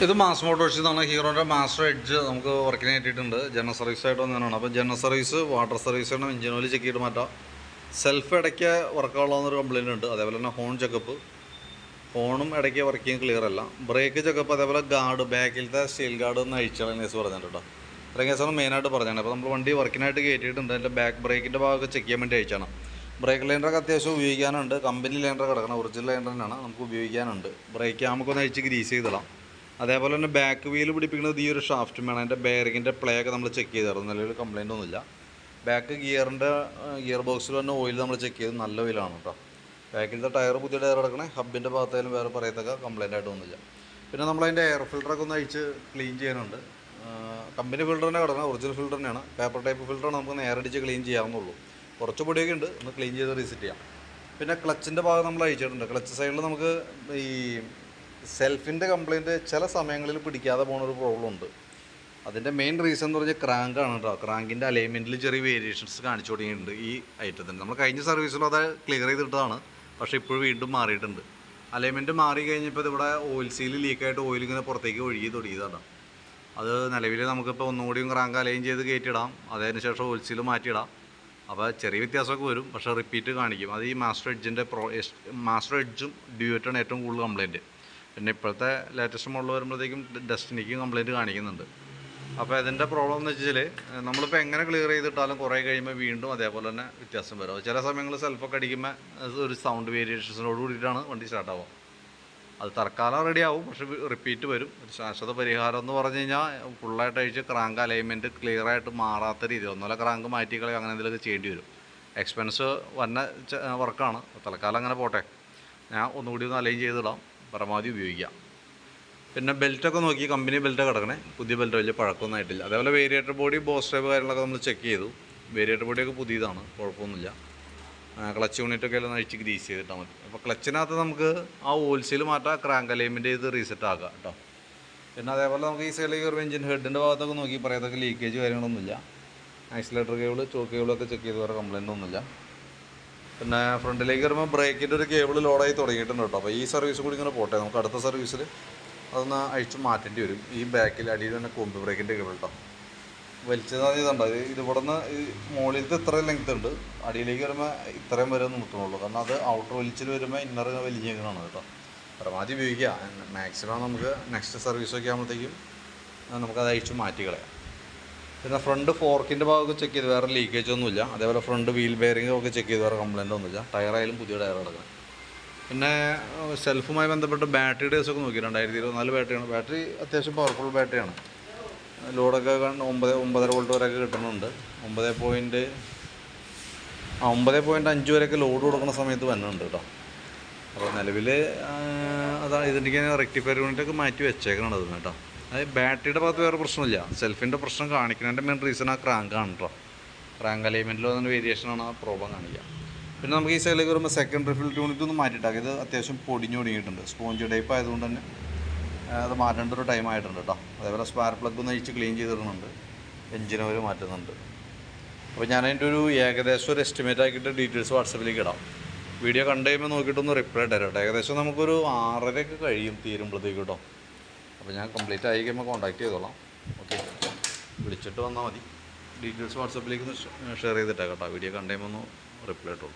ഇത് മാസ് മോട്ടോഴ്സിൽ നിന്നാണ് ഹീറോയുടെ master edge നമുക്ക് വർക്കിന് കയറ്റിയിട്ടുണ്ട്. ജനറൽ സർവീസായിട്ട് വന്നതാണ്. അപ്പോൾ ജനറൽ സർവീസ്, വാട്ടർ സർവീസ് ചെയ്യണം, എഞ്ചിൻ ഓയിൽ ചെക്ക് ചെയ്ത് മാറ്റാം. സെൽഫ് ഇടയ്ക്ക് വർക്കാവുള്ളതെന്നൊരു കംപ്ലയിൻ്റ് ഉണ്ട്. അതേപോലെ തന്നെ ഹോൺ ചെക്കപ്പ്, ഹോണും ഇടയ്ക്ക് വർക്കിങ് ക്ലിയർ അല്ല. ബ്രേക്ക് ചെക്കപ്പ്, അതേപോലെ ഗാർഡ്, ബാക്കിലത്തെ സ്റ്റീൽ ഗാർഡ് ഒന്ന് അഴിച്ചാൽ കേസ് പറഞ്ഞിട്ടുണ്ട്. ഇത്രയും കേസാണ് മെയിനായിട്ട് പറഞ്ഞത്. അപ്പോൾ നമ്മൾ വണ്ടി വർക്കിനായിട്ട് കയറ്റിയിട്ടുണ്ട്. അതിൻ്റെ ബാക്ക് ബ്രേക്കിൻ്റെ ഭാഗമൊക്കെ ചെക്ക് ചെയ്യാൻ വേണ്ടി അയച്ചാണ്. ബ്രേക്ക് ലൈനറൊക്കെ അത്യാവശ്യം ഉപയോഗിക്കാനുണ്ട്. കമ്പനി ലൈനർ കിടക്കണം, ഒറിജിനൽ ലൈനർ തന്നെയാണ്, നമുക്ക് ഉപയോഗിക്കാനുണ്ട്. ബ്രേക്ക് നമുക്കൊന്ന് അഴിച്ച് ഗ്രീസ് ചെയ്തിടാം. അതേപോലെ തന്നെ ബാക്ക് വീല് പിടിപ്പിക്കുന്നത് ഈ ഒരു ഷാഫ്റ്റും വേണം. അതിൻ്റെ ബെയറിങ്ങിൻ്റെ പ്ലേ ഒക്കെ നമ്മൾ ചെക്ക് ചെയ്തായിരുന്നു. നിലവിൽ കംപ്ലയിൻ്റ് ഒന്നുമില്ല. ബാക്ക് ഗിയർ ബോക്സിൽ തന്നെ ഓയിൽ നമ്മൾ ചെക്ക് ചെയ്ത് നല്ല ഓയിലാണ് കേട്ടോ. ബാക്കിലത്തെ ടയർ പുതിയ ടയർ കിടക്കണേ. ഹബിൻ്റെ ഭാഗത്തായാലും വേറെ പറയത്തൊക്കെ കംപ്ലയിൻ്റ് ആയിട്ടൊന്നുമില്ല. പിന്നെ നമ്മളതിൻ്റെ എയർ ഫിൽറ്ററൊക്കെ ഒന്ന് അഴിച്ച് ക്ലീൻ ചെയ്യാനുണ്ട്. കമ്പനി ഫിൽറ്റർ തന്നെ കിടക്കണം, ഒറിജിനൽ ഫിൽറ്റർ തന്നെയാണ്. പേപ്പർ ടൈപ്പ് ഫിൽറ്ററാണ്, നമുക്ക് നേരടിച്ച് ക്ലീൻ ചെയ്യാവുന്നുള്ളൂ. കുറച്ച് പൊടിയൊക്കെ ഉണ്ട്, ഒന്ന് ക്ലീൻ ചെയ്ത് റീസെറ്റ് ചെയ്യാം. പിന്നെ ക്ലച്ചിൻ്റെ ഭാഗം നമ്മൾ അഴിച്ചിട്ടുണ്ട്. ക്ലച്ച് സൈഡിൽ നമുക്ക് ഈ സെൽഫിൻ്റെ കംപ്ലയിൻറ്റ് ചില സമയങ്ങളിൽ പിടിക്കാതെ പോകുന്നൊരു പ്രോബ്ലം ഉണ്ട്. അതിൻ്റെ മെയിൻ റീസൺ എന്ന് പറഞ്ഞാൽ ക്രാങ്കാണ് കേട്ടോ. ക്രാങ്കിൻ്റെ അലൈൻമെൻറ്റിൽ ചെറിയ വേരിയേഷൻസ് കാണിച്ചു തുടങ്ങിയിട്ടുണ്ട് ഈ ഐറ്റത്തിന്. നമ്മൾ കഴിഞ്ഞ സർവീസിലും അത് ക്ലിയർ ചെയ്തിട്ടതാണ്, പക്ഷേ ഇപ്പോഴും വീണ്ടും മാറിയിട്ടുണ്ട്. അലൈൻമെൻറ്റ് മാറി കഴിഞ്ഞപ്പോൾ ഇതിവിടെ ഓയിൽ സീൽ ലീക്കായിട്ട് ഓയിൽ ഇങ്ങനെ പുറത്തേക്ക് ഒഴുകി തുടങ്ങിയതാണ്. അത് നിലവിൽ നമുക്കിപ്പോൾ ഒന്നുകൂടിയും ക്രാങ്ക് അലൈൻ ചെയ്ത് കയറ്റിയിടാം. അതിന് ശേഷം ഓയിൽ സീൽ മാറ്റിയിടാം. അപ്പോൾ ചെറിയ വ്യത്യാസമൊക്കെ വരും, പക്ഷേ റിപ്പീറ്റ് കാണിക്കും. അത് ഈ മാസ്റ്റർ എഡ്ജും ഡ്യൂറ്റാണ് ഏറ്റവും കൂടുതൽ കംപ്ലയിൻറ്റ്. പിന്നെ ഇപ്പോഴത്തെ ലേറ്റസ്റ്റ് മോഡൽ വരുമ്പോഴത്തേക്കും ഡെസ്റ്റിനിക്കും കംപ്ലയിൻറ്റ് കാണിക്കുന്നുണ്ട്. അപ്പോൾ ഇതിൻ്റെ പ്രോബ്ലം എന്ന് വെച്ചാൽ നമ്മളിപ്പോൾ എങ്ങനെ ക്ലിയർ ചെയ്തിട്ടാലും കുറേ കഴിയുമ്പോൾ വീണ്ടും അതേപോലെ തന്നെ വ്യത്യാസം വരും. ചില സമയങ്ങളിൽ സെൽഫൊക്കെ അടിക്കുമ്പോൾ ഒരു സൗണ്ട് വേരിയേഷൻസിനോട് കൂടിയിട്ടാണ് വണ്ടി സ്റ്റാർട്ടാവുക. അത് തൽക്കാലം റെഡി ആവും, പക്ഷേ റിപ്പീറ്റ് വരും. ഒരു ശാശ്വത പരിഹാരം എന്ന് പറഞ്ഞു കഴിഞ്ഞാൽ ഫുള്ളായിട്ട് അഴിച്ച് ക്രാങ്ക് അലൈൻമെൻറ്റ് ക്ലിയറായിട്ട് മാറാത്ത രീതി ഒന്നുമല്ല ക്രാങ്ക് മാറ്റിക്കളി അങ്ങനെ എന്തെങ്കിലുമൊക്കെ ചെയ്യേണ്ടി വരും. എക്സ്പെൻസ് വന്ന വർക്കാണ്. തൽക്കാലം അങ്ങനെ പോട്ടെ. ഞാൻ ഒന്നുകൂടി ഒന്ന് അലൈൻ ചെയ്തിടാം, പരമാവധി ഉപയോഗിക്കാം. പിന്നെ ബെൽറ്റൊക്കെ നോക്കി, കമ്പനി ബെൽറ്റ് കിടക്കണേ. പുതിയ ബെൽറ്റ് വലിയ പഴക്കമൊന്നും ആയിട്ടില്ല. അതേപോലെ വേരിയേറ്റർ ബോഡി, ബോസ് ടൈപ്പ് കാര്യങ്ങളൊക്കെ നമ്മൾ ചെക്ക് ചെയ്തു. വേരിയേറ്റർ ബോഡിയൊക്കെ പുതിയതാണ്, കുഴപ്പമൊന്നുമില്ല. ക്ലച്ച് യൂണിറ്റൊക്കെ എല്ലാം അഴിച്ച് ഗ്രീസ് ചെയ്തിട്ടാൽ മതി. അപ്പോൾ ക്ലച്ചിനകത്ത് നമുക്ക് ആ ഓയിൽസീൽ മാറ്റാം, ക്രാങ്ക് അലൈൻമെൻറ്റ് ചെയ്ത് റീസെറ്റ് ആക്കാം കേട്ടോ. പിന്നെ അതേപോലെ നമുക്ക് ഈ സൈഡിൽ കയറുമ്പോൾ എഞ്ചിൻ ഹെഡിൻ്റെ ഭാഗത്തൊക്കെ നോക്കി പറയത്തൊക്കെ ലീക്കേജ് കാര്യങ്ങളൊന്നുമില്ല. ആക്സിലേറ്റർ കേബിൾ, ചോക്ക് കേബിളൊക്കെ ചെക്ക് ചെയ്ത് വേറെ കംപ്ലയിൻ്റ് ഒന്നുമില്ല. പിന്നെ ഫ്രണ്ടിലേക്ക് വരുമ്പോൾ ബ്രേക്കിൻ്റെ ഒരു കേബിൾ ലോഡായി തുടങ്ങിയിട്ടുണ്ട് കേട്ടോ. അപ്പോൾ ഈ സർവീസ് കൂടി ഇങ്ങനെ പോട്ടെ, നമുക്ക് അടുത്ത സർവീസിൽ അതൊന്ന് അഴിച്ച് മാറ്റേണ്ടി വരും. ഈ ബാക്കിൽ അടിയിൽ തന്നെ കൊമ്പ് ബ്രേക്കിൻ്റെ കേബിൾ കേട്ടോ. വലിച്ചതാണ് ഇതുണ്ട്. ഇത് ഇവിടെ നിന്ന് ഈ മുകളിലത്തെ ഇത്രയും ലെങ്ത് ഉണ്ട്, അടിയിലേക്ക് വരുമ്പോൾ ഇത്രയും വരെ നിർത്തുന്നുള്ളൂ. കാരണം അത് ഔട്ടർ വലിച്ചിൽ വരുമ്പോൾ ഇന്നർ വലിഞ്ഞേക്കുന്നതാണ് കേട്ടോ. പരമാവധി ഉപയോഗിക്കുക. മാക്സിമം നമുക്ക് നെക്സ്റ്റ് സർവീസൊക്കെ ആകുമ്പോഴത്തേക്കും നമുക്കത് അഴിച്ച് മാറ്റി കളയാം. പിന്നെ ഫ്രണ്ട് ഫോർക്കിൻ്റെ ഭാഗമൊക്കെ ചെക്ക് ചെയ്ത് വേറെ ലീക്കേജ് ഒന്നുമില്ല. അതേപോലെ ഫ്രണ്ട് വീൽ ബെയറിംഗ് ഒക്കെ ചെക്ക് ചെയ്ത് വേറെ കംപ്ലയിൻ്റ് ഒന്നുമില്ല. ടയറായാലും പുതിയ ടയർ കിടക്കണം. പിന്നെ സെൽഫുമായി ബന്ധപ്പെട്ട് ബാറ്ററി ഡേയ്സൊക്കെ നോക്കി. 2024 ബാറ്ററിയാണ്. ബാറ്ററി അത്യാവശ്യം പവർഫുൾ ബാറ്ററിയാണ്. ലോഡൊക്കെ 9.5 വോൾട്ട് വരെയൊക്കെ കിട്ടുന്നുണ്ട്. 9.5 വരെയൊക്കെ ലോഡ് കൊടുക്കുന്ന സമയത്ത് വന്നുണ്ട് കേട്ടോ. അപ്പോൾ നിലവിൽ അതാണ് ഇതിൻ്റെ റെക്ടിഫയർ യൂണിറ്റൊക്കെ മാറ്റി വെച്ചേക്കണം അതിന് കേട്ടോ. അത് ബാറ്ററിയുടെ ഭാഗത്ത് വേറെ പ്രശ്നമില്ല. സെൽഫിൻ്റെ പ്രശ്നം കാണിക്കുന്നതിൻ്റെ മെയിൻ റീസൺ ആ ക്രാങ്കാണ് കേട്ടോ. ക്രാങ്ക് അലൈൻമെൻറ്റിൽ വന്ന വേരിയേഷനാണ് ആ പ്രോബ്ലം കാണിക്കുക. പിന്നെ നമുക്ക് ഈ സൈഡിലേക്ക് വരുമ്പോൾ സെക്കൻഡറി ഫിൽറ്റർ യൂണിറ്റ് ഒന്ന് മാറ്റിയിട്ടാക്കി. ഇത് അത്യാവശ്യം പൊടിഞ്ഞൊടുങ്ങിയിട്ടുണ്ട്. സ്പോഞ്ച് ടൈപ്പ് ആയതുകൊണ്ട് തന്നെ അത് മാറ്റേണ്ട ഒരു ടൈം ആയിട്ടുണ്ട് കേട്ടോ. അതേപോലെ സ്പാർക്ക് പ്ലഗ് ഒന്ന് അഴിച്ച് ക്ലീൻ ചെയ്തിടുന്നുണ്ട്, എഞ്ചിൻ ഓയിൽ മാറ്റുന്നുണ്ട്. അപ്പോൾ ഞാൻ അതിൻ്റെ ഒരു ഏകദേശം ഒരു എസ്റ്റിമേറ്റ് ആക്കിയിട്ട് ഡീറ്റെയിൽസ് വാട്സപ്പിലേക്ക് ഇടാം. വീഡിയോ കണ്ടു കഴിയുമ്പോൾ നോക്കിയിട്ടൊന്ന് റിപ്ലൈ തരാം കേട്ടോ. ഏകദേശം നമുക്കൊരു 6:30 കഴിയും തീരുമ്പോഴത്തേക്ക് കേട്ടോ. അപ്പോൾ ഞാൻ കംപ്ലീറ്റ് ആയി കഴിയുമ്പോൾ കോൺടാക്ട് ചെയ്തോളാം. ഓക്കെ, വിളിച്ചിട്ട് വന്നാൽ മതി. ഡീറ്റെയിൽസ് വാട്സപ്പിലേക്ക് ഒന്ന് ഷെയർ ചെയ്തിട്ടേക്കാം കേട്ടോ. വീഡിയോ കണ്ടു കഴിയുമ്പോൾ ഒന്ന് റിപ്ലൈ ഇട്ടോളൂ.